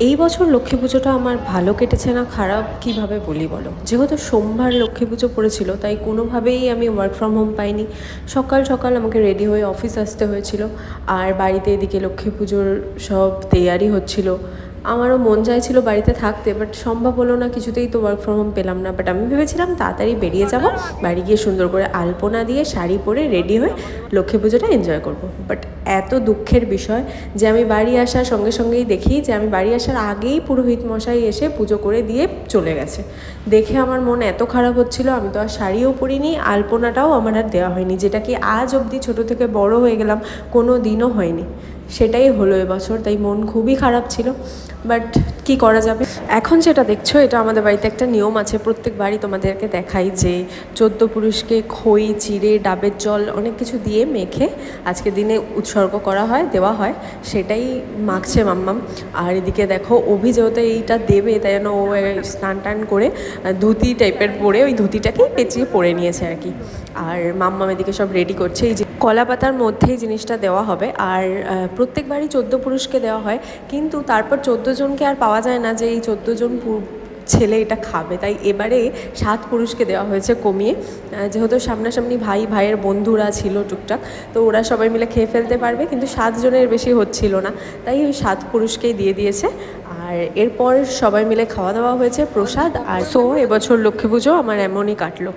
এই বছর লক্ষ্মী পুজোটা আমার ভালো কেটেছে না খারাপ কিভাবে বলি বলো। যেহেতু সোমবার লক্ষ্মী পুজো পড়েছিল তাই কোনোভাবেই আমি ওয়ার্ক ফ্রম হোম পাইনি। সকাল সকাল আমাকে রেডি হয়ে অফিস আসতে হয়েছিল। আর বাড়িতে এদিকে লক্ষ্মী পুজোর সব তৈয়ারি হচ্ছিল। আমারও মন চাইছিল বাড়িতে থাকতে, বাট সম্ভব হলো না, কিছুতেই তো ওয়ার্ক ফ্রম হোম পেলাম না। বাট আমি ভেবেছিলাম তাড়াতাড়ি বেরিয়ে যাব, বাড়ি গিয়ে সুন্দর করে আলপনা দিয়ে শাড়ি পরে রেডি হয়ে লক্ষ্মী পুজোটা এনজয় করব। বাট এত দুঃখের বিষয় যে আমি বাড়ি আসার সঙ্গে সঙ্গেই দেখি যে আমি বাড়ি আসার আগেই পুরোহিত মশাই এসে পুজো করে দিয়ে চলে গেছে। দেখে আমার মন এত খারাপ হচ্ছিল, আমি তো আর শাড়িও পরিনি, আলপনাটাও আমার আর দেওয়া হয়নি, যেটা কি আজ অবধি ছোটো থেকে বড় হয়ে গেলাম কোনো দিনও হয়নি। সেটাই হলো এবছর, তাই মন খুবই খারাপ ছিল। বাট কি করা যাবে। এখন যেটা দেখছো এটা আমাদের বাড়িতে একটা নিয়ম আছে, প্রত্যেক বাড়ি তোমাদেরকে দেখাই যে 14 পুরুষকে খই চিড়ে ডাবের জল অনেক কিছু দিয়ে মেখে আজকের দিনে উৎসর্গ করা হয়, দেওয়া হয়। সেটাই মাখছে মাম্মাম। আর এদিকে দেখো অভি যেহেতু এইটা দেবে তাই জন্য ও স্নান টান করে ধুতি টাইপের পরে ওই ধুতিটাকেই পেঁচিয়ে পরে নিয়েছে আর কি। আর মাম্মাম এদিকে সব রেডি করছে। এই যে কলা পাতার মধ্যেই জিনিসটা দেওয়া হবে। আর প্রত্যেকবারই 14 পুরুষকে দেওয়া হয়, কিন্তু তারপর 14 জনকে আর পাওয়া যায় না যে এই 14 জন ছেলে এটা খাবে, তাই এবারে 7 পুরুষকে দেওয়া হয়েছে কমিয়ে। যেহেতু সামনাসামনি ভাইয়ের বন্ধুরা ছিল টুকটাক, তো ওরা সবাই মিলে খেয়ে ফেলতে পারবে, কিন্তু 7 জনের বেশি হচ্ছিল না, তাই ওই 7 পুরুষকেই দিয়ে দিয়েছে। আর এরপর সবাই মিলে খাওয়া দাওয়া হয়েছে, প্রসাদ। আর এবছর লক্ষ্মী পুজো আমার এমনই কাটলো।